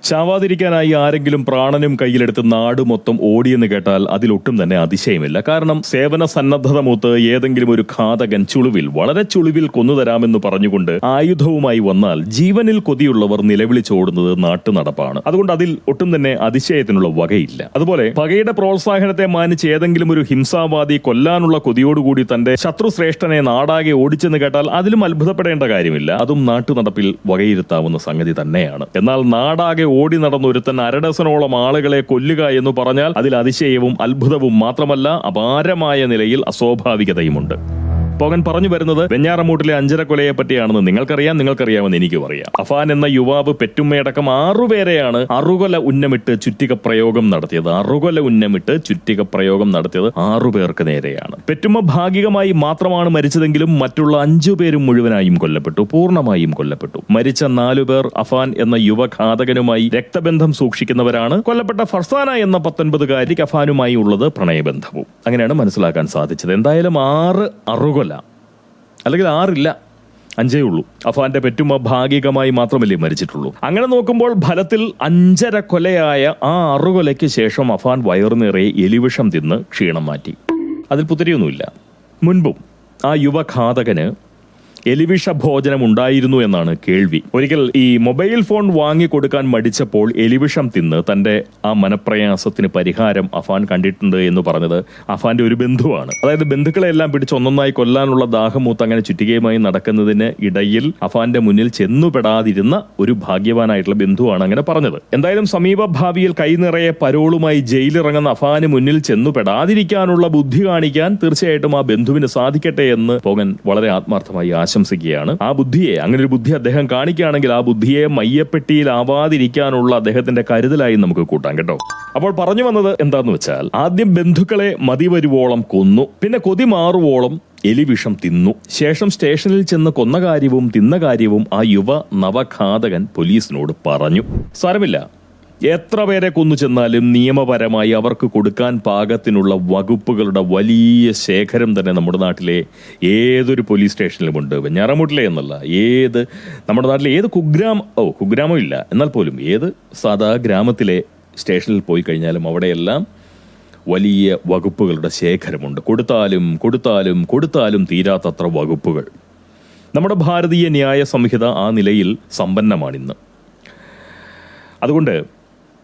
ചാവാതിരിക്കാനായി ആരെങ്കിലും പ്രാണനും കയ്യിലെടുത്ത് നാട് മൊത്തം ഓടിയെന്ന് കേട്ടാൽ അതിലൊട്ടും തന്നെ അതിശയമില്ല. കാരണം സേവന സന്നദ്ധത മൂത്ത് ഏതെങ്കിലും ഒരു ഘാതകൻ വളരെ ചുളിവിൽ കൊന്നുതരാമെന്ന് പറഞ്ഞുകൊണ്ട് ആയുധവുമായി വന്നാൽ ജീവനിൽ കൊതിയുള്ളവർ നിലവിളിച്ചോടുന്നത് നാട്ടുനടപ്പാണ്. അതുകൊണ്ട് അതിൽ ഒട്ടും തന്നെ അതിശയത്തിനുള്ള വകയില്ല. അതുപോലെ പകയുടെ പ്രോത്സാഹനത്തെ മാനിച്ച് ഏതെങ്കിലും ഒരു ഹിംസാവാദി കൊല്ലാനുള്ള കൊതിയോടുകൂടി തന്റെ ശത്രുശ്രേഷ്ഠനെ നാടാകെ ഓടിച്ചെന്ന് കേട്ടാൽ അതിലും അത്ഭുതപ്പെടേണ്ട കാര്യമില്ല. അതും നാട്ടുനടപ്പിൽ വകയിരുത്താവുന്ന സംഗതി തന്നെയാണ്. എന്നാൽ നാടാകെ ഓടി നടന്നൊരുത്തൻ അരഡസനോളം ആളുകളെ കൊല്ലുക എന്ന് പറഞ്ഞാൽ അതിൽ അതിശയവും അത്ഭുതവും മാത്രമല്ല അപാരമായ നിലയിൽ അസ്വാഭാവികതയുമുണ്ട്. പോകൻ പറഞ്ഞു വരുന്നത് വെഞ്ഞാറമൂട്ടിലെ അഞ്ചര കൊലയെ പറ്റിയാണെന്ന് നിങ്ങൾക്കറിയാമെന്ന് എനിക്കും അറിയാം. അഫാൻ എന്ന യുവാവ് പെറ്റുമ്മയടക്കം 6 പേരെയാണ് അറുകൊല ഉന്നമിട്ട് ചുറ്റിക പ്രയോഗം നടത്തിയത്. 6 പേർക്ക് നേരെയാണ്. പെറ്റുമ്മ ഭാഗികമായി മാത്രമാണ് മരിച്ചതെങ്കിലും മറ്റുള്ള 5 പേരും മുഴുവനായും കൊല്ലപ്പെട്ടു, പൂർണ്ണമായും കൊല്ലപ്പെട്ടു. മരിച്ച 4 പേർ അഫാൻ എന്ന യുവഘാതകനുമായി രക്തബന്ധം സൂക്ഷിക്കുന്നവരാണ്. കൊല്ലപ്പെട്ട ഫർസാന എന്ന 19-കാരിക്ക് അഫാനുമായി ഉള്ളത് പ്രണയബന്ധവും. അങ്ങനെയാണ് മനസ്സിലാക്കാൻ സാധിച്ചത്. എന്തായാലും 6 അറുകൊല, അല്ലെങ്കിൽ 6 ഇല്ല, 5 ഉള്ളൂ. അഫാന്റെ പെറ്റുമ്മ ഭാഗികമായി മാത്രമല്ലേ മരിച്ചിട്ടുള്ളൂ. അങ്ങനെ നോക്കുമ്പോൾ ഫലത്തിൽ 5.5 കൊലയായ ആ 6 കൊലയ്ക്ക് ശേഷം അഫാൻ വയറുനിറയെ എലിവിഷം തിന്ന് ക്ഷീണം മാറ്റി. അതിൽ പുത്തരിയൊന്നുമില്ല. മുൻപും ആ യുവഘാതകന് എലിവിഷ ഭോജനം ഉണ്ടായിരുന്നു എന്നാണ് കേൾവി. ഒരിക്കൽ ഈ മൊബൈൽ ഫോൺ വാങ്ങിക്കൊടുക്കാൻ മടിച്ചപ്പോൾ എലിവിഷം തിന്ന് തന്റെ ആ മനപ്രയാസത്തിന് പരിഹാരം അഫാൻ കണ്ടിട്ടുണ്ട് എന്ന് പറഞ്ഞത് അഫാന്റെ ഒരു ബന്ധുവാണ്. അതായത് ബന്ധുക്കളെല്ലാം പിടിച്ച് ഒന്നൊന്നായി കൊല്ലാനുള്ള ദാഹമൂത്ത് അങ്ങനെ ചുറ്റികയുമായി നടക്കുന്നതിന് ഇടയിൽ അഫാന്റെ മുന്നിൽ ചെന്നുപെടാതിരുന്ന ഒരു ഭാഗ്യവാനായിട്ടുള്ള ബന്ധുവാണ് അങ്ങനെ പറഞ്ഞത്. എന്തായാലും സമീപ ഭാവിയിൽ കൈനിറയെ പരോളുമായി ജയിലിറങ്ങുന്ന അഫാന് മുന്നിൽ ചെന്നുപെടാതിരിക്കാനുള്ള ബുദ്ധി കാണിക്കാൻ തീർച്ചയായിട്ടും ആ ബന്ധുവിന് സാധിക്കട്ടെ എന്ന് പോകൻ വളരെ ആത്മാർത്ഥമായി ആശംസിക്കുകയാണ്. ആ ബുദ്ധിയെ, അങ്ങനെ ഒരു ബുദ്ധി അദ്ദേഹം കാണിക്കുകയാണെങ്കിൽ ആ ബുദ്ധിയെ മയ്യപ്പെട്ടിയിലാവാതിരിക്കാനുള്ള അദ്ദേഹത്തിന്റെ കരുതലായി നമുക്ക് കൂട്ടാം കേട്ടോ. അപ്പോൾ പറഞ്ഞു വന്നത് എന്താന്ന് വെച്ചാൽ, ആദ്യം ബന്ധുക്കളെ മതിവരുവോളം കൊന്നു, പിന്നെ കൊതി മാറുവോളം എലിവിഷം തിന്നു. ശേഷം സ്റ്റേഷനിൽ ചെന്ന് കൊന്ന കാര്യവും തിന്ന കാര്യവും ആ യുവ നവഘാതകൻ പോലീസിനോട് പറഞ്ഞു. സാരമില്ല, എത്ര പേരെ കൊന്നു ചെന്നാലും നിയമപരമായി അവർക്ക് കൊടുക്കാൻ പാകത്തിനുള്ള വകുപ്പുകളുടെ വലിയ ശേഖരം തന്നെ നമ്മുടെ നാട്ടിലെ ഏതൊരു പോലീസ് സ്റ്റേഷനിലുമുണ്ട്. വെഞ്ഞാറമൂട്ടിലെ എന്നല്ല, നമ്മുടെ നാട്ടിലെ ഏത് കുഗ്രാമം ഇല്ല എന്നാൽ പോലും ഏത് സാധാ ഗ്രാമത്തിലെ സ്റ്റേഷനിൽ പോയി കഴിഞ്ഞാലും അവിടെയെല്ലാം വലിയ വകുപ്പുകളുടെ ശേഖരമുണ്ട്. കൊടുത്താലും തീരാത്തത്ര വകുപ്പുകൾ. നമ്മുടെ ഭാരതീയ ന്യായ സംഹിത ആ നിലയിൽ സമ്പന്നമാണിന്ന്. അതുകൊണ്ട്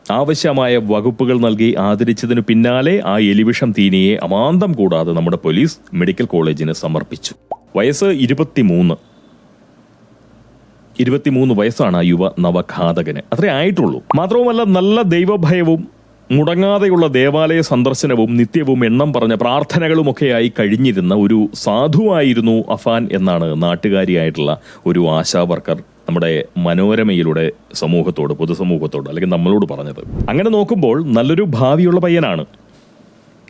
ആവശ്യമായ വകുപ്പുകൾ നൽകി ആദരിച്ചതിനു പിന്നാലെ ആ എലിവിഷം തീനിയെ അമാന്തം കൂടാതെ നമ്മുടെ പോലീസ് മെഡിക്കൽ കോളേജിന് സമർപ്പിച്ചു. വയസ്സ് 23 വയസ്സാണ് ആ യുവ നവഘാതകന്. അത്രേ ആയിട്ടുള്ളൂ. മാത്രവുമല്ല, നല്ല ദൈവഭയവും മുടങ്ങാതെയുള്ള ദേവാലയ സന്ദർശനവും നിത്യവും എണ്ണം പറഞ്ഞ പ്രാർത്ഥനകളുമൊക്കെയായി കഴിഞ്ഞിരുന്ന ഒരു സാധുവായിരുന്നു അഫാൻ എന്നാണ് നാട്ടുകാരിയായിട്ടുള്ള ഒരു ആശാവർക്കർ നമ്മുടെ മനോരമയിലൂടെ പൊതുസമൂഹത്തോട് അല്ലെങ്കിൽ നമ്മളോട് പറഞ്ഞത്. അങ്ങനെ നോക്കുമ്പോൾ നല്ലൊരു ഭാവിയുള്ള പയ്യനാണ്,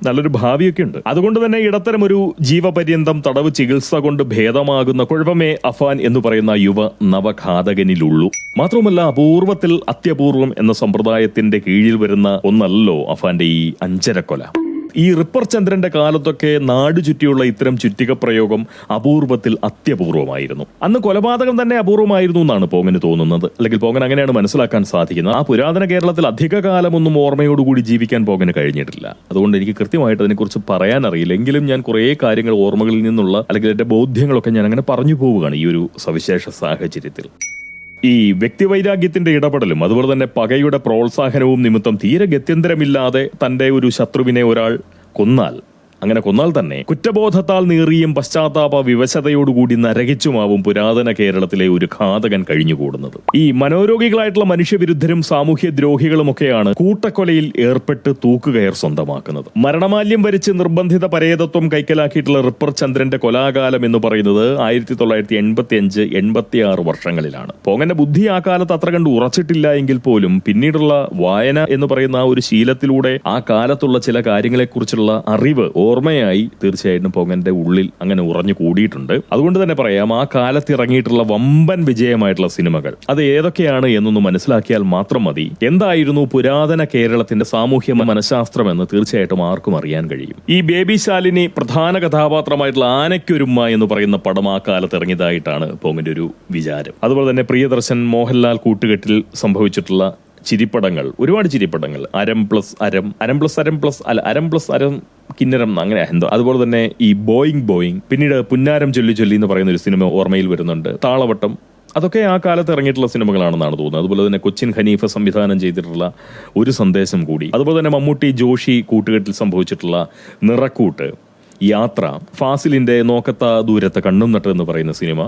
നല്ലൊരു ഭാവിയൊക്കെ ഉണ്ട്. അതുകൊണ്ട് തന്നെ ഇടത്തരം ഒരു ജീവപര്യന്തം തടവ് ചികിത്സ കൊണ്ട് ഭേദമാകുന്ന കുഴപ്പമേ അഫാൻ എന്ന് പറയുന്ന യുവ നവഘാതകനിലുള്ളൂ. മാത്രവുമല്ല, അപൂർവത്തിൽ അത്യപൂർവം എന്ന സമ്പ്രദായത്തിന്റെ കീഴിൽ വരുന്ന ഒന്നല്ലോ അഫാന്റെ ഈ 5.5 കൊല. ഈ റിപ്പർ ചന്ദ്രന്റെ കാലത്തൊക്കെ നാടു ചുറ്റിയുള്ള ഇത്തരം ചുറ്റിക പ്രയോഗം അപൂർവത്തിൽ അത്യപൂർവമായിരുന്നു. അന്ന് കൊലപാതകം തന്നെ അപൂർവമായിരുന്നു എന്നാണ് പോങ്ങന് തോന്നുന്നത്, അല്ലെങ്കിൽ പോങ്ങൻ അങ്ങനെയാണ് മനസ്സിലാക്കാൻ സാധിക്കുന്നത്. ആ പുരാതന കേരളത്തിൽ അധികകാലമൊന്നും ഓർമ്മയോടുകൂടി ജീവിക്കാൻ പോങ്ങന് കഴിഞ്ഞിട്ടില്ല. അതുകൊണ്ട് എനിക്ക് കൃത്യമായിട്ട് അതിനെക്കുറിച്ച് പറയാൻ അറിയില്ല. എങ്കിലും ഞാൻ കുറേ കാര്യങ്ങൾ ഓർമ്മകളിൽ നിന്നുള്ള അല്ലെങ്കിൽ എന്റെ ബോധ്യങ്ങളൊക്കെ ഞാൻ അങ്ങനെ പറഞ്ഞു പോവുകയാണ് ഈ ഒരു സവിശേഷ സാഹചര്യത്തിൽ. ഈ വ്യക്തിവൈരാഗ്യത്തിന്റെ ഇടപെടലും അതുപോലെ തന്നെ പകയുടെ പ്രോത്സാഹനവും നിമിത്തം തീരെ ഗത്യന്തരമില്ലാതെ തന്റെ ഒരു ശത്രുവിനെ ഒരാൾ കൊന്നാൽ തന്നെ കുറ്റബോധത്താൽ നീറിയും പശ്ചാത്താപ വിവശതയോടുകൂടി നരകിച്ചുമാവും പുരാതന കേരളത്തിലെ ഒരു ഘാതകൻ കഴിഞ്ഞുകൂടുന്നത്. ഈ മനോരോഗികളായിട്ടുള്ള മനുഷ്യവിരുദ്ധരും സാമൂഹ്യ ദ്രോഹികളുമൊക്കെയാണ് കൂട്ടക്കൊലയിൽ ഏർപ്പെട്ട് തൂക്കുകയർ സ്വന്തമാക്കുന്നത്. മരണമാല്യം വരിച്ച് നിർബന്ധിത പരേതത്വം കൈക്കലാക്കിയിട്ടുള്ള റിപ്പർ ചന്ദ്രന്റെ കൊലാകാലം എന്ന് പറയുന്നത് 1985-86 വർഷങ്ങളിലാണ്. പോങ്ങന്റെ ബുദ്ധി ആ കാലത്ത് അത്ര കണ്ട് ഉറച്ചിട്ടില്ല എങ്കിൽ പോലും പിന്നീടുള്ള വായന എന്ന് പറയുന്ന ആ ഒരു ശീലത്തിലൂടെ ആ കാലത്തുള്ള ചില കാര്യങ്ങളെക്കുറിച്ചുള്ള അറിവ് ഓർമ്മയായി തീർച്ചയായിട്ടും പോങ്ങന്റെ ഉള്ളിൽ അങ്ങനെ ഉറഞ്ഞു കൂടിയിട്ടുണ്ട്. അതുകൊണ്ട് തന്നെ പറയാം, ആ കാലത്ത് ഇറങ്ങിയിട്ടുള്ള വമ്പൻ വിജയമായിട്ടുള്ള സിനിമകൾ അത് ഏതൊക്കെയാണ് എന്നൊന്ന് മനസ്സിലാക്കിയാൽ മാത്രം മതി എന്തായിരുന്നു പുരാതന കേരളത്തിന്റെ സാമൂഹ്യ മനഃശാസ്ത്രം എന്ന് തീർച്ചയായിട്ടും ആർക്കും അറിയാൻ കഴിയും. ഈ ബേബി ശാലിനി പ്രധാന കഥാപാത്രമായിട്ടുള്ള ആനയ്ക്കൊരുമ്മ എന്ന് പറയുന്ന പടം ആ കാലത്ത് ഇറങ്ങിയതായിട്ടാണ് പോങ്ങന്റെ ഒരു വിചാരം. അതുപോലെ തന്നെ പ്രിയദർശൻ മോഹൻലാൽ കൂട്ടുകെട്ടിൽ സംഭവിച്ചിട്ടുള്ള ചിരിപ്പടങ്ങൾ, ഒരുപാട് ചിരിപ്പടങ്ങൾ, അരം പ്ലസ് അരം, അരം പ്ലസ് അരം പ്ലസ് അല്ല അരം പ്ലസ് അരം കിന്നരം അങ്ങനെ എന്തോ. അതുപോലെ തന്നെ ഈ ബോയിങ്, പിന്നീട് പുന്നാരം ചൊല്ലി ചൊല്ലി എന്ന് പറയുന്ന ഒരു സിനിമ ഓർമ്മയിൽ വരുന്നുണ്ട്, താളവട്ടം. അതൊക്കെ ആ കാലത്ത് ഇറങ്ങിയിട്ടുള്ള സിനിമകളാണെന്നാണ് തോന്നുന്നത്. അതുപോലെ തന്നെ കൊച്ചിൻ ഹനീഫ സംവിധാനം ചെയ്തിട്ടുള്ള ഒരു സന്ദേശം കൂടി, അതുപോലെ തന്നെ മമ്മൂട്ടി ജോഷി കൂട്ടുകെട്ടിൽ സംഭവിച്ചിട്ടുള്ള നിറക്കൂട്ട്, യാത്ര, ഫാസിലിന്റെ നോക്കത്ത ദൂരത്തെ കണ്ണും നട്ട് എന്ന് പറയുന്ന സിനിമ,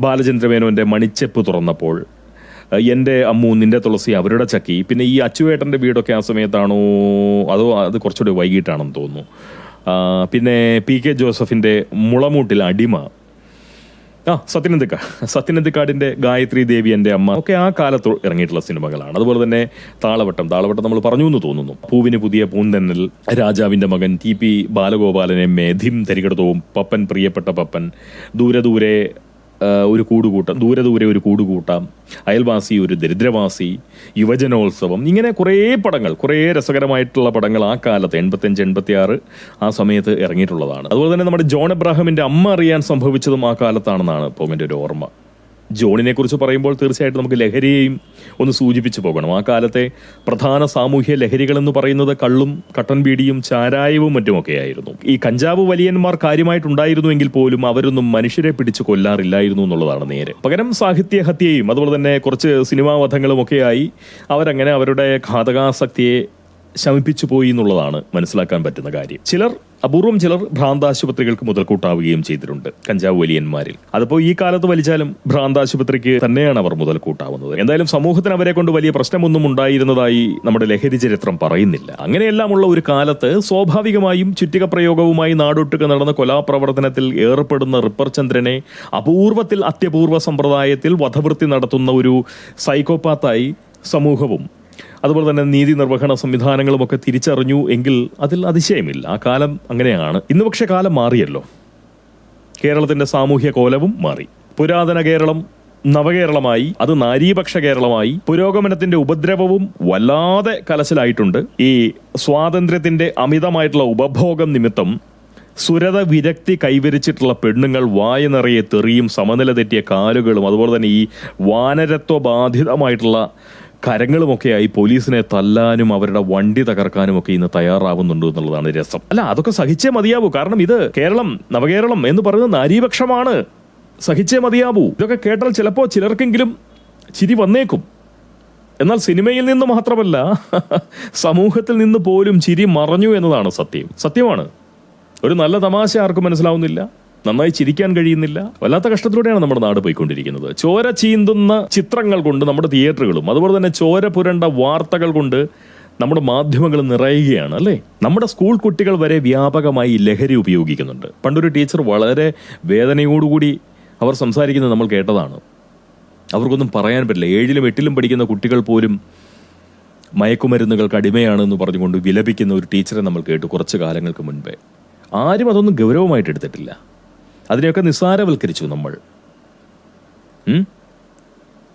ബാലചന്ദ്രമേനോന്റെ മണിച്ചെപ്പ് തുറന്നപ്പോൾ, എൻ്റെ അമ്മു നിന്റെ തുളസി അവരുടെ ചക്കി, പിന്നെ ഈ അച്ചുവേട്ടൻ്റെ വീടൊക്കെ ആ സമയത്താണോ അതോ അത് കുറച്ചുകൂടി വൈകിട്ടാണെന്ന് തോന്നുന്നു. പിന്നെ PK ജോസഫിൻ്റെ മുളമൂട്ടിൽ അടിമ, സത്യനന്ദിക്കാടിന്റെ ഗായത്രി ദേവി എൻ്റെ അമ്മ ഒക്കെ ആ കാലത്ത് ഇറങ്ങിയിട്ടുള്ള സിനിമകളാണ്. അതുപോലെ തന്നെ താളവട്ടം നമ്മൾ പറഞ്ഞു എന്ന് തോന്നുന്നു. പൂവിന് പുതിയ പൂന്തന്നൽ, രാജാവിന്റെ മകൻ, TP ബാലഗോപാലനെ മേധിം തരികടതവും, പപ്പൻ പ്രിയപ്പെട്ട പപ്പൻ, ദൂരെ ദൂരെ ഒരു കൂടുകൂട്ടം, ദൂരെ ദൂരെ ഒരു കൂടുകൂട്ടാം, അയൽവാസി ഒരു ദരിദ്രവാസി, യുവജനോത്സവം, ഇങ്ങനെ കുറേ പടങ്ങൾ, കുറേ രസകരമായിട്ടുള്ള പടങ്ങൾ ആ കാലത്ത് 85-86 ആ സമയത്ത് ഇറങ്ങിയിട്ടുള്ളതാണ്. അതുപോലെ തന്നെ നമ്മുടെ ജോൺ എബ്രാഹിമിന്റെ അമ്മ അറിയാൻ സംഭവിച്ചതും ആ കാലത്താണെന്നാണ് ഇപ്പോൾ എൻ്റെ ഒരു ഓർമ്മ. ജോണിനെ കുറിച്ച് പറയുമ്പോൾ തീർച്ചയായിട്ടും നമുക്ക് ലഹരിയെയും ഒന്ന് സൂചിപ്പിച്ചു പോകണം. ആ കാലത്തെ പ്രധാന സാമൂഹ്യ ലഹരികളെന്ന് പറയുന്നത് കള്ളും കട്ടൻ ബീഡിയും ചാരായവും മറ്റുമൊക്കെയായിരുന്നു. ഈ കഞ്ചാവ് വലിയന്മാർ കാര്യമായിട്ടുണ്ടായിരുന്നുവെങ്കിൽ പോലും അവരൊന്നും മനുഷ്യരെ പിടിച്ചു കൊല്ലാറില്ലായിരുന്നു എന്നുള്ളതാണ് നേരെ. പകരം സാഹിത്യഹത്യയും അതുപോലെ തന്നെ കുറച്ച് സിനിമാ വധങ്ങളും ഒക്കെയായി അവരങ്ങനെ അവരുടെ ഘാതകാസക്തിയെ ശമിപ്പിച്ചു പോയി എന്നുള്ളതാണ് മനസ്സിലാക്കാൻ പറ്റുന്ന കാര്യം. അപൂർവം ചിലർ ഭ്രാന്താശുപത്രികൾക്ക് മുതൽക്കൂട്ടാവുകയും ചെയ്തിട്ടുണ്ട് കഞ്ചാവ് വലിയന്മാരിൽ. അതിപ്പോൾ ഈ കാലത്ത് വലിച്ചാലും ഭ്രാന്താശുപത്രിക്ക് തന്നെയാണ് അവർ മുതൽക്കൂട്ടാവുന്നത്. എന്തായാലും സമൂഹത്തിന് അവരെ കൊണ്ട് വലിയ പ്രശ്നമൊന്നും ഉണ്ടായിരുന്നതായി നമ്മുടെ ലഹരി ചരിത്രം പറയുന്നില്ല. അങ്ങനെയെല്ലാമുള്ള ഒരു കാലത്ത് സ്വാഭാവികമായും ചുറ്റിക പ്രയോഗവുമായി നാടൊട്ടുക നടന്ന കൊലാപ്രവർത്തനത്തിൽ ഏർപ്പെടുന്ന റിപ്പർ ചന്ദ്രനെ അപൂർവത്തിൽ അത്യപൂർവ സമ്പ്രദായത്തിൽ വധവൃത്തി നടത്തുന്ന ഒരു സൈക്കോപാത്തായി സമൂഹവും അതുപോലെ തന്നെ നീതി നിർവഹണ സംവിധാനങ്ങളും ഒക്കെ തിരിച്ചറിഞ്ഞു എങ്കിൽ അതിൽ അതിശയമില്ല. ആ കാലം അങ്ങനെയാണ്. ഇന്ന് പക്ഷെ കാലം മാറിയല്ലോ. കേരളത്തിന്റെ സാമൂഹ്യ കോലവും മാറി. പുരാതന കേരളം നവകേരളമായി, അത് നാരീപക്ഷ കേരളമായി. പുരോഗമനത്തിന്റെ ഉപദ്രവവും വല്ലാതെ കലശലായിട്ടുണ്ട്. ഈ സ്വാതന്ത്ര്യത്തിന്റെ അമിതമായിട്ടുള്ള ഉപഭോഗം നിമിത്തം സുരത വിരക്തി കൈവരിച്ചിട്ടുള്ള പെണ്ണുങ്ങൾ വായ നിറയെ തെറിയും സമനില തെറ്റിയ കാലുകളും അതുപോലെ തന്നെ ഈ വാനരത്വ ബാധിതമായിട്ടുള്ള കരങ്ങളുമൊക്കെയായി പോലീസിനെ തല്ലാനും അവരുടെ വണ്ടി തകർക്കാനും ഒക്കെ ഇന്ന് തയ്യാറാവുന്നുണ്ട് എന്നുള്ളതാണ് രസം. അല്ല, അതൊക്കെ സഹിച്ചേ മതിയാവൂ. കാരണം ഇത് കേരളം, നവകേരളം എന്ന് പറയുന്നത് നാരീപക്ഷമാണ്. സഹിച്ചേ മതിയാവൂ. ഇതൊക്കെ കേട്ടാൽ ചിലപ്പോൾ ചിലർക്കെങ്കിലും ചിരി വന്നേക്കും. എന്നാൽ സിനിമയിൽ നിന്ന് മാത്രമല്ല സമൂഹത്തിൽ നിന്ന് പോലും ചിരി മറഞ്ഞു എന്നതാണ് സത്യമാണ്. ഒരു നല്ല തമാശ ആർക്കും മനസ്സിലാവുന്നില്ല, നന്നായി ചിരിക്കാൻ കഴിയുന്നില്ല. വല്ലാത്ത കഷ്ടത്തിലൂടെയാണ് നമ്മുടെ നാട് പോയിക്കൊണ്ടിരിക്കുന്നത്. ചോര ചീന്തുന്ന ചിത്രങ്ങൾ കൊണ്ട് നമ്മുടെ തിയേറ്ററുകളും അതുപോലെ തന്നെ ചോര പുരണ്ട വാർത്തകൾ കൊണ്ട് നമ്മുടെ മാധ്യമങ്ങൾ നിറയുകയാണ് അല്ലേ. നമ്മുടെ സ്കൂൾ കുട്ടികൾ വരെ വ്യാപകമായി ലഹരി ഉപയോഗിക്കുന്നുണ്ട്. പണ്ടൊരു ടീച്ചർ വളരെ വേദനയോടുകൂടി അവർ സംസാരിക്കുന്നത് നമ്മൾ കേട്ടതാണ്. അവർക്കൊന്നും പറയാൻ പറ്റില്ല. 7ലും 8ലും പഠിക്കുന്ന കുട്ടികൾ പോലും മയക്കുമരുന്നുകൾക്ക് അടിമയാണെന്ന് പറഞ്ഞുകൊണ്ട് വിലപിക്കുന്ന ഒരു ടീച്ചറെ നമ്മൾ കേട്ടു കുറച്ചു കാലങ്ങൾക്ക് മുൻപേ. ആരും അതൊന്നും ഗൗരവമായിട്ട് എടുത്തിട്ടില്ല. അതിനെയൊക്കെ നിസ്സാരവൽക്കരിച്ചു നമ്മൾ.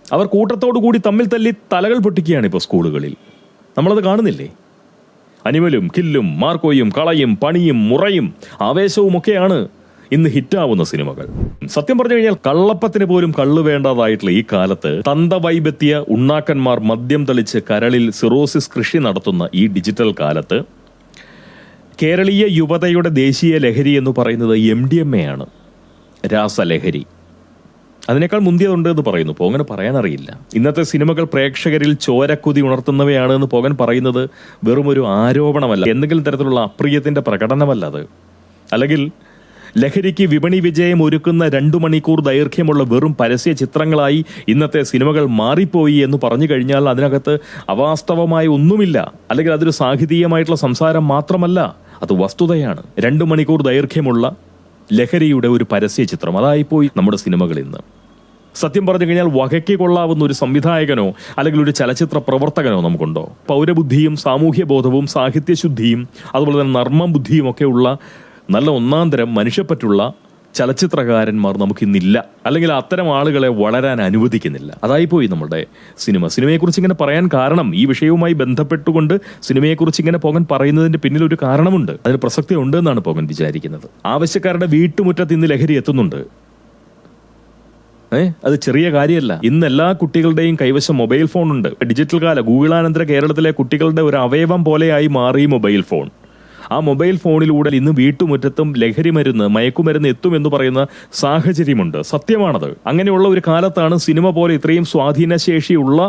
അവർ കൂട്ടത്തോടു കൂടി തമ്മിൽ തല്ലി തലകൾ പൊട്ടിക്കുകയാണ് ഇപ്പോൾ സ്കൂളുകളിൽ. നമ്മളത് കാണുന്നില്ലേ? അനിമലും കില്ലും മാർക്കോയും കളയും പണിയും മുറയും ആവേശവും ഒക്കെയാണ് ഇന്ന് ഹിറ്റാവുന്ന സിനിമകൾ. സത്യം പറഞ്ഞു കഴിഞ്ഞാൽ കള്ളപ്പത്തിന് പോലും കള്ളു വേണ്ടതായിട്ടുള്ള ഈ കാലത്ത് തന്തവൈബെത്തിയ ഉണ്ണാക്കന്മാർ മദ്യം തളിച്ച് കരളിൽ സിറോസിസ് കൃഷി നടത്തുന്ന ഈ ഡിജിറ്റൽ കാലത്ത് കേരളീയ യുവതയുടെ ദേശീയ ലഹരി എന്ന് പറയുന്നത് MDMA ആണ്, രാസലഹരി. അതിനേക്കാൾ മുന്തിയതുണ്ട് എന്ന് പറയുന്നു. പോകൻ പറയാനറിയില്ല. ഇന്നത്തെ സിനിമകൾ പ്രേക്ഷകരിൽ ചോരക്കുതി ഉണർത്തുന്നവയാണ് എന്ന് പോകൻ പറയുന്നത് വെറും ഒരു ആരോപണമല്ല, എന്തെങ്കിലും തരത്തിലുള്ള അപ്രിയത്തിന്റെ പ്രകടനമല്ല അത്. അല്ലെങ്കിൽ ലഹരിക്ക് വിപണി വിജയം ഒരുക്കുന്ന 2 മണിക്കൂർ ദൈർഘ്യമുള്ള വെറും പരസ്യ ചിത്രങ്ങളായി ഇന്നത്തെ സിനിമകൾ മാറിപ്പോയി എന്ന് പറഞ്ഞു കഴിഞ്ഞാൽ അതിനകത്ത് അവാസ്തവമായ ഒന്നുമില്ല. അല്ലെങ്കിൽ അതൊരു സാഹിതീയമായിട്ടുള്ള സംസാരം മാത്രമല്ല, അത് വസ്തുതയാണ്. 2 മണിക്കൂർ ദൈർഘ്യമുള്ള ലഹരിയുടെ ഒരു പരസ്യ ചിത്രം അതായിപ്പോയി നമ്മുടെ സിനിമകൾ ഇന്ന്. സത്യം പറഞ്ഞു കഴിഞ്ഞാൽ വകയ്ക്ക് കൊള്ളാവുന്ന ഒരു സംവിധായകനോ അല്ലെങ്കിൽ ഒരു ചലച്ചിത്ര പ്രവർത്തകനോ നമുക്കുണ്ടോ? പൗരബുദ്ധിയും സാമൂഹ്യ ബോധവും സാഹിത്യശുദ്ധിയും അതുപോലെ തന്നെ നർമ്മ ബുദ്ധിയും ഒക്കെ ഉള്ള നല്ല ഒന്നാന്തരം മനുഷ്യപ്പറ്റുള്ള ചലച്ചിത്രകാരന്മാർ നമുക്കിന്നില്ല. അല്ലെങ്കിൽ അത്തരം ആളുകളെ വളരാൻ അനുവദിക്കുന്നില്ല. അതായിപ്പോയി നമ്മുടെ സിനിമയെക്കുറിച്ച് ഇങ്ങനെ പറയാൻ കാരണം, ഈ വിഷയവുമായി ബന്ധപ്പെട്ടുകൊണ്ട് സിനിമയെക്കുറിച്ച് ഇങ്ങനെ പോകൻ പറയുന്നതിന്റെ പിന്നിൽ ഒരു കാരണമുണ്ട്, അതിന് പ്രസക്തി ഉണ്ട് എന്നാണ് പോകൻ വിചാരിക്കുന്നത്. ആവശ്യക്കാരുടെ വീട്ടുമുറ്റത്ത് ഇന്ന് ലഹരി എത്തുന്നുണ്ട്. അത് ചെറിയ കാര്യമല്ല. ഇന്ന് എല്ലാ കുട്ടികളുടെയും കൈവശം മൊബൈൽ ഫോൺ ഉണ്ട്. ഡിജിറ്റൽ കാലം, ഗൂഗിളാനന്തര കേരളത്തിലെ കുട്ടികളുടെ ഒരു അവയവം പോലെയായി മാറി മൊബൈൽ ഫോൺ. ആ മൊബൈൽ ഫോണിലൂടെ ഇന്ന് വീട്ടുമുറ്റത്തും ലഹരി മരുന്ന്, മയക്കുമരുന്ന് എത്തുമെന്ന് പറയുന്ന സാഹചര്യമുണ്ട്. സത്യമാണത്. അങ്ങനെയുള്ള ഒരു കാലത്താണ് സിനിമ പോലെ ഇത്രയും സ്വാധീനശേഷിയുള്ള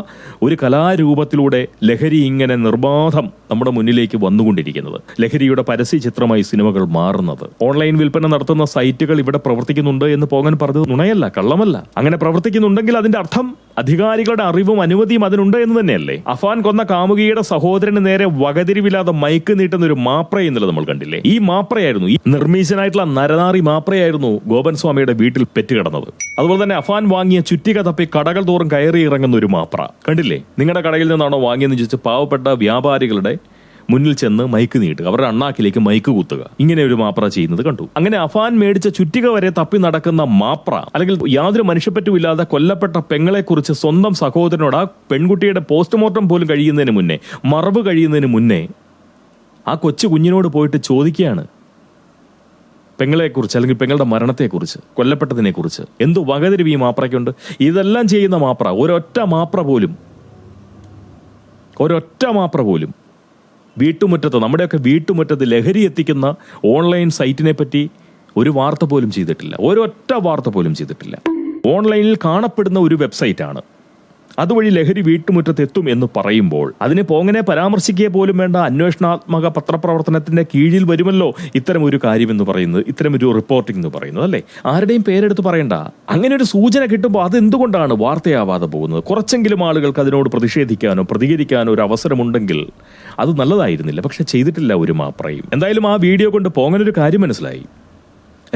ഒരു കലാരൂപത്തിലൂടെ ലഹരി ഇങ്ങനെ നിർബാധം നമ്മുടെ മുന്നിലേക്ക് വന്നുകൊണ്ടിരിക്കുന്നത്. ലഹരിയുടെ പരസ്യ ചിത്രമായി സിനിമകൾ മാറുന്നത്. ഓൺലൈൻ വിൽപ്പന നടത്തുന്ന സൈറ്റുകൾ ഇവിടെ പ്രവർത്തിക്കുന്നുണ്ട് എന്ന് പോകാൻ പറഞ്ഞത് നുണയല്ല, കള്ളമല്ല. അങ്ങനെ പ്രവർത്തിക്കുന്നുണ്ടെങ്കിൽ അതിന്റെ അർത്ഥം അധികാരികളുടെ അറിവും അനുമതിയും അതിനുണ്ട് എന്ന് തന്നെയല്ലേ? അഫാൻ കൊന്ന കാമുകിയുടെ സഹോദരന് നേരെ വകതിരിവില്ലാതെ മൈക്ക് നീട്ടുന്ന ഒരു മാപ്ര എന്നുള്ളത് നമ്മൾ കണ്ടില്ലേ? ഈ മാപ്രയായിരുന്നു, ഈ നിർമ്മീശനായിട്ടുള്ള നരനാറി മാപ്രയായിരുന്നു ഗോപൻ സ്വാമിയുടെ വീട്ടിൽ പെറ്റുകിടന്നത്. അതുപോലെ തന്നെ അഫാൻ വാങ്ങിയ ചുറ്റിക തപ്പി കടകൾ തോറും കയറി ഇറങ്ങുന്ന ഒരു മാപ്ര കണ്ടില്ലേ? നിങ്ങളുടെ കടയിൽ നിന്നാണോ വാങ്ങിയെന്ന് ചോദിച്ച് പാവപ്പെട്ട വ്യാപാരികളുടെ മുന്നിൽ ചെന്ന് മൈക്ക് നീട്ടുക, അവരുടെ അണ്ണാക്കിലേക്ക് മൈക്ക് കുത്തുക. ഇങ്ങനെ ഒരു മാപ്ര ചെയ്യുന്നത് കണ്ടു. അങ്ങനെ അഫാൻ മേടിച്ച ചുറ്റിക വരെ തപ്പി നടക്കുന്ന മാപ്ര, അല്ലെങ്കിൽ യാതൊരു മനുഷ്യപ്പറ്റുമില്ലാതെ കൊല്ലപ്പെട്ട പെങ്ങളെ കുറിച്ച് സ്വന്തം സഹോദരനോട്, ആ പെൺകുട്ടിയുടെ പോസ്റ്റ്മോർട്ടം പോലും കഴിയുന്നതിന് മുന്നേ, മറവ് കഴിയുന്നതിന് മുന്നേ ആ കൊച്ചു കുഞ്ഞിനോട് പോയിട്ട് ചോദിക്കുകയാണ് പെങ്ങളെക്കുറിച്ച്, അല്ലെങ്കിൽ പെങ്ങളുടെ മരണത്തെക്കുറിച്ച്, കൊല്ലപ്പെട്ടതിനെക്കുറിച്ച്. എന്തു വകതിരിവ് ഈ മാപ്രയ്ക്കുണ്ട്? ഇതെല്ലാം ചെയ്യുന്ന മാപ്ര, ഒരൊറ്റ മാപ്ര പോലും വീട്ടുമുറ്റത്ത്, നമ്മുടെയൊക്കെ വീട്ടുമുറ്റത്ത് ലഹരി എത്തിക്കുന്ന ഓൺലൈൻ സൈറ്റിനെ പറ്റി ഒരു വാർത്ത പോലും ചെയ്തിട്ടില്ല. ഒരൊറ്റ വാർത്ത പോലും ചെയ്തിട്ടില്ല. ഓൺലൈനിൽ കാണപ്പെടുന്ന ഒരു വെബ്സൈറ്റാണ്. അതുവഴി ലഹരി വീട്ടുമുറ്റത്ത് എത്തും എന്ന് പറയുമ്പോൾ അതിനെ പോങ്ങനെ പരാമർശിക്കുക പോലും വേണ്ട അന്വേഷണാത്മക പത്രപ്രവർത്തനത്തിന്റെ കീഴിൽ വരുമല്ലോ ഇത്തരമൊരു കാര്യമെന്ന് പറയുന്നത്, ഇത്തരമൊരു റിപ്പോർട്ടിംഗ് എന്ന് പറയുന്നത്, അല്ലേ? ആരുടെയും പേരെടുത്ത് പറയണ്ട. അങ്ങനെ ഒരു സൂചന കിട്ടുമ്പോൾ അതെന്തുകൊണ്ടാണ് വാർത്തയാവാതെ പോകുന്നത്? കുറച്ചെങ്കിലും ആളുകൾക്ക് അതിനോട് പ്രതിഷേധിക്കാനോ പ്രതികരിക്കാനോ ഒരു അവസരമുണ്ടെങ്കിൽ അത് നല്ലതായിരുന്നില്ല. പക്ഷെ ചെയ്തിട്ടില്ല ഒരു മാപ്രയും. എന്തായാലും ആ വീഡിയോ കൊണ്ട് പോങ്ങനൊരു കാര്യം മനസ്സിലായി.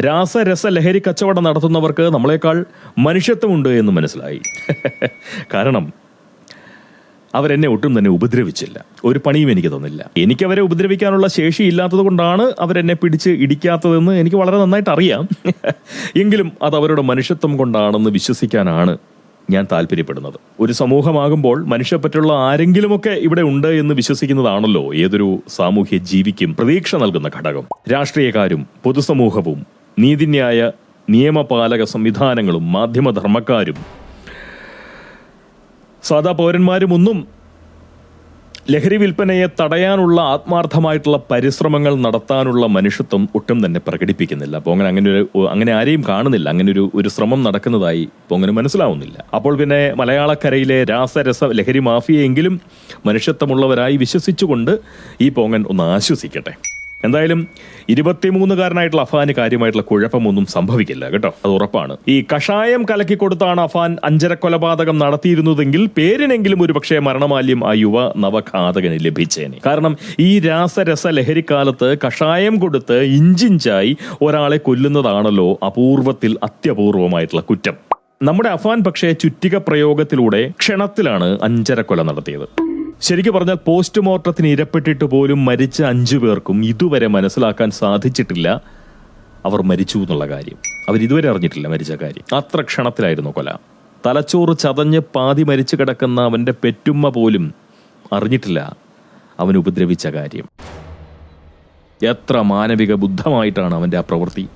രാസരസ ലഹരി കച്ചവടം നടത്തുന്നവർക്ക് നമ്മളെക്കാൾ മനുഷ്യത്വമുണ്ട് എന്ന് മനസ്സിലായി. കാരണം അവരെന്നെ ഒട്ടും തന്നെ ഉപദ്രവിച്ചില്ല. ഒരു പണിയും എനിക്ക് തന്നില്ല. എനിക്കവരെ ഉപദ്രവിക്കാനുള്ള ശേഷി ഇല്ലാത്തത് കൊണ്ടാണ് അവരെന്നെ പിടിച്ച് ഇടിക്കാത്തതെന്ന് എനിക്ക് വളരെ നന്നായിട്ട് അറിയാം. എങ്കിലും അത് അവരുടെ മനുഷ്യത്വം കൊണ്ടാണെന്ന് വിശ്വസിക്കാനാണ് ഞാൻ താല്പര്യപ്പെടുന്നത്. ഒരു സമൂഹമാകുമ്പോൾ മനുഷ്യപ്പറ്റുള്ള ആരെങ്കിലുമൊക്കെ ഇവിടെ ഉണ്ട് എന്ന് വിശ്വസിക്കുന്നതാണല്ലോ ഏതൊരു സാമൂഹ്യ ജീവിക്കും പ്രതീക്ഷ നൽകുന്ന ഘടകം. രാഷ്ട്രീയക്കാരും പൊതുസമൂഹവും നീതിന്യായ നിയമപാലക സംവിധാനങ്ങളും മാധ്യമധർമ്മക്കാരും സാധാ പൗരന്മാരും ഒന്നും ലഹരി വിൽപ്പനയെ തടയാനുള്ള ആത്മാർത്ഥമായിട്ടുള്ള പരിശ്രമങ്ങൾ നടത്താനുള്ള മനുഷ്യത്വം ഒട്ടും തന്നെ പ്രകടിപ്പിക്കുന്നില്ല. അപ്പോൾ അങ്ങനെ ആരെയും കാണുന്നില്ല. അങ്ങനെ ഒരു ശ്രമം നടക്കുന്നതായി പോങ്ങനെ മനസ്സിലാവുന്നില്ല. അപ്പോൾ പിന്നെ മലയാളക്കരയിലെ രാസരസ ലഹരി മാഫിയെങ്കിലും മനുഷ്യത്വമുള്ളവരായി വിശ്വസിച്ചുകൊണ്ട് ഈ പോങ്ങൻ ഒന്ന് ആശ്വസിക്കട്ടെ. എന്തായാലും 23-കാരനായിട്ടുള്ള അഫാന് കാര്യമായിട്ടുള്ള കുഴപ്പമൊന്നും സംഭവിക്കില്ല കേട്ടോ, അത് ഉറപ്പാണ്. ഈ കഷായം കലക്കി കൊടുത്താണ് അഫാൻ 5 കൊലപാതകം നടത്തിയിരുന്നതെങ്കിൽ പേരിനെങ്കിലും ഒരു പക്ഷേ മരണമാല്യം ആ യുവ നവഘാതകന് ലഭിച്ചേനെ. കാരണം ഈ രാസരസ ലഹരിക്കാലത്ത് കഷായം കൊടുത്ത് ഇഞ്ചിഞ്ചായി ഒരാളെ കൊല്ലുന്നതാണല്ലോ അപൂർവത്തിൽ അത്യപൂർവമായിട്ടുള്ള കുറ്റം. നമ്മുടെ അഫാൻ പക്ഷേ ചുറ്റിക പ്രയോഗത്തിലൂടെ ക്ഷണത്തിലാണ് 5 കൊല നടത്തിയത്. ശരിക്കും പറഞ്ഞാൽ പോസ്റ്റ്മോർട്ടത്തിന് ഇരപ്പെട്ടിട്ട് പോലും മരിച്ച 5 പേർക്കും ഇതുവരെ മനസ്സിലാക്കാൻ സാധിച്ചിട്ടില്ല അവർ മരിച്ചു എന്നുള്ള കാര്യം. അവരിതുവരെ അറിഞ്ഞിട്ടില്ല മരിച്ച കാര്യം. അത്ര ക്ഷണത്തിലായിരുന്നു കൊല. തലച്ചോറ് ചതഞ്ഞ് പാതി മരിച്ചു കിടക്കുന്ന അവന്റെ പെറ്റുമ്മ പോലും അറിഞ്ഞിട്ടില്ല അവൻ ഉപദ്രവിച്ച കാര്യം. എത്ര മാനവിക ബുദ്ധമായിട്ടാണ് അവന്റെ ആ പ്രവൃത്തി.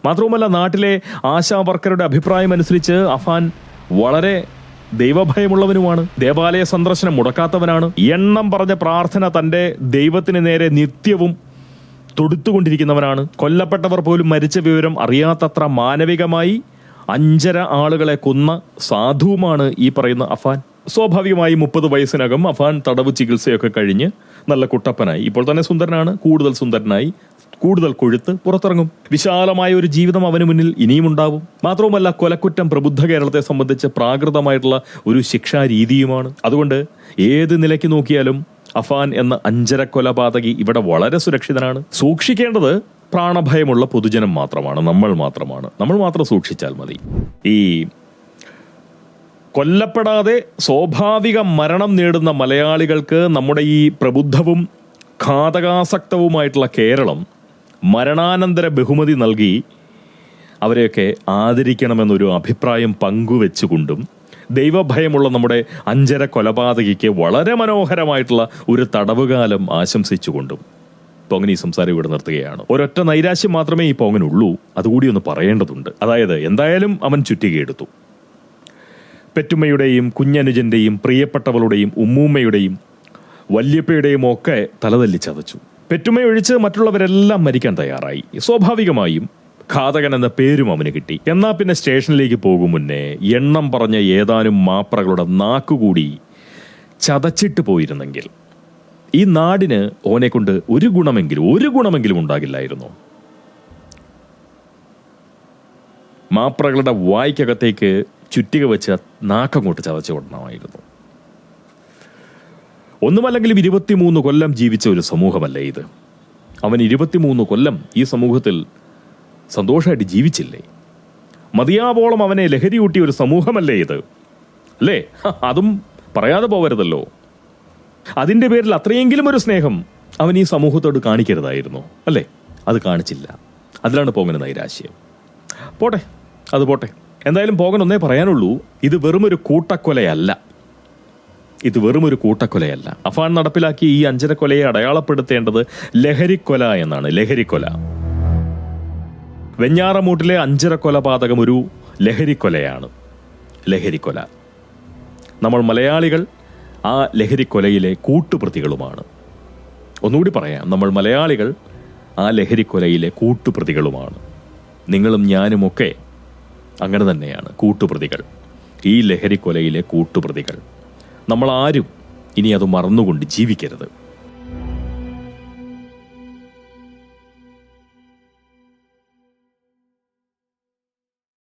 മാത്രവുമല്ല, നാട്ടിലെ ആശാ വർക്കറുടെ അഭിപ്രായം അനുസരിച്ച് അഫാൻ വളരെ ദൈവഭയമുള്ളവനുമാണ്. ദേവാലയ സന്ദർശനം മുടക്കാത്തവനാണ്. എണ്ണം പറഞ്ഞ പ്രാർത്ഥന തന്റെ ദൈവത്തിന് നേരെ നിത്യവും തൊടുത്തുകൊണ്ടിരിക്കുന്നവനാണ്. കൊല്ലപ്പെട്ടവർ പോലും മരിച്ച വിവരം അറിയാത്തത്ര മാനവികമായി 5 ആളുകളെ കൊന്ന സാധുവുമാണ് ഈ പറയുന്ന അഫാൻ. സ്വാഭാവികമായി 30 വയസ്സിനകം അഫാൻ തടവ് ചികിത്സയൊക്കെ കഴിഞ്ഞ് നല്ല കുട്ടപ്പനായി, ഇപ്പോൾ തന്നെ സുന്ദരനാണ്, കൂടുതൽ സുന്ദരനായി, കൂടുതൽ കൊഴുത്ത് പുറത്തിറങ്ങും. വിശാലമായ ഒരു ജീവിതം അവന് മുന്നിൽ ഇനിയും ഉണ്ടാവും. മാത്രവുമല്ല, കൊലക്കുറ്റം പ്രബുദ്ധ കേരളത്തെ സംബന്ധിച്ച് പ്രാകൃതമായിട്ടുള്ള ഒരു ശിക്ഷാരീതിയുമാണ്. അതുകൊണ്ട് ഏത് നിലയ്ക്ക് നോക്കിയാലും അഫാൻ എന്ന 5 കൊലപാതകി ഇവിടെ വളരെ സുരക്ഷിതനാണ്. സൂക്ഷിക്കേണ്ടത് പ്രാണഭയമുള്ള പൊതുജനം മാത്രമാണ്, നമ്മൾ മാത്രം സൂക്ഷിച്ചാൽ മതി. ഈ കൊല്ലപ്പെടാതെ സ്വാഭാവിക മരണം നേടുന്ന മലയാളികൾക്ക് നമ്മുടെ ഈ പ്രബുദ്ധവും ഘാതകാസക്തവുമായിട്ടുള്ള കേരളം മരണാനന്തര ബഹുമതി നൽകി അവരെയൊക്കെ ആദരിക്കണമെന്നൊരു അഭിപ്രായം പങ്കുവെച്ചുകൊണ്ടും ദൈവഭയമുള്ള നമ്മുടെ 5 കൊലപാതകിക്ക് വളരെ മനോഹരമായിട്ടുള്ള ഒരു തടവുകാലം ആശംസിച്ചുകൊണ്ടും പോങ്ങൻ ഈ സംസാരം ഇവിടെ നിർത്തുകയാണ്. ഒരൊറ്റ നൈരാശ്യം മാത്രമേ ഈ പോങ്ങനുള്ളൂ, അതുകൂടി ഒന്ന് പറയേണ്ടതുണ്ട്. അതായത് എന്തായാലും അവൻ ചുറ്റികയെടുത്തു. പെറ്റുമ്മയുടെയും കുഞ്ഞനുജന്റെയും പ്രിയപ്പെട്ടവളുടെയും ഉമ്മൂമ്മയുടെയും വല്യപ്പയുടെയും ഒക്കെ തലതല്ലി ചതച്ചു. പെറ്റുമ്മയൊഴിച്ച് മറ്റുള്ളവരെല്ലാം മരിക്കാൻ തയ്യാറായി. സ്വാഭാവികമായും ഘാതകൻ എന്ന പേരും അവന് കിട്ടി. എന്നാ പിന്നെ സ്റ്റേഷനിലേക്ക് പോകും മുന്നേ എണ്ണം പറഞ്ഞ ഏതാനും മാപ്രകളുടെ നാക്കുകൂടി ചതച്ചിട്ട് പോയിരുന്നെങ്കിൽ ഈ നാടിന് ഓനെ കൊണ്ട് ഒരു ഗുണമെങ്കിലും ഉണ്ടാകില്ലായിരുന്നു. മാപ്രകളുടെ വായ്ക്കകത്തേക്ക് ചുറ്റിക വെച്ച് നാക്കങ്ങോട്ട് ചതച്ചു കൊണ്ടണമായിരുന്നു. ഒന്നുമല്ലെങ്കിലും 23 കൊല്ലം ജീവിച്ച ഒരു സമൂഹമല്ലേ ഇത്. അവൻ 23 കൊല്ലം ഈ സമൂഹത്തിൽ സന്തോഷമായിട്ട് ജീവിച്ചില്ലേ? മതിയാവോളം അവനെ ലഹരിയൂട്ടിയ ഒരു സമൂഹമല്ലേ ഇത്, അല്ലേ? അതും പറയാതെ പോകരുതല്ലോ. അതിൻ്റെ പേരിൽ അത്രയെങ്കിലും ഒരു സ്നേഹം അവൻ ഈ സമൂഹത്തോട് കാണിക്കരുതായിരുന്നു, അല്ലേ? അത് കാണിച്ചില്ല. അതിലാണ് പോങ്ങന് നൈരാശ്യം. പോട്ടെ, അത് പോട്ടെ. എന്തായാലും പോകൻ ഒന്നേ പറയാനുള്ളൂ, ഇത് വെറുമൊരു കൂട്ടക്കൊലയല്ല. അഫാൻ നടപ്പിലാക്കി ഈ 5 കൊലയെ അടയാളപ്പെടുത്തേണ്ടത് ലഹരിക്കൊല എന്നാണ്. ലഹരിക്കൊല. വെഞ്ഞാറമൂട്ടിലെ 5 കൊലപാതകം ഒരു ലഹരിക്കൊലയാണ്. ലഹരിക്കൊല. നമ്മൾ മലയാളികൾ ആ ലഹരിക്കൊലയിലെ കൂട്ടുപ്രതികളുമാണ്. ഒന്നുകൂടി പറയാം, നമ്മൾ മലയാളികൾ ആ ലഹരിക്കൊലയിലെ കൂട്ടുപ്രതികളുമാണ്. നിങ്ങളും ഞാനുമൊക്കെ അങ്ങനെ തന്നെയാണ്, കൂട്ടുപ്രതികൾ. ഈ ലഹരിക്കൊലയിലെ കൂട്ടുപ്രതികൾ. നമ്മളാരും ഇനി അത് മറന്നുകൊണ്ട് ജീവിക്കരുത്.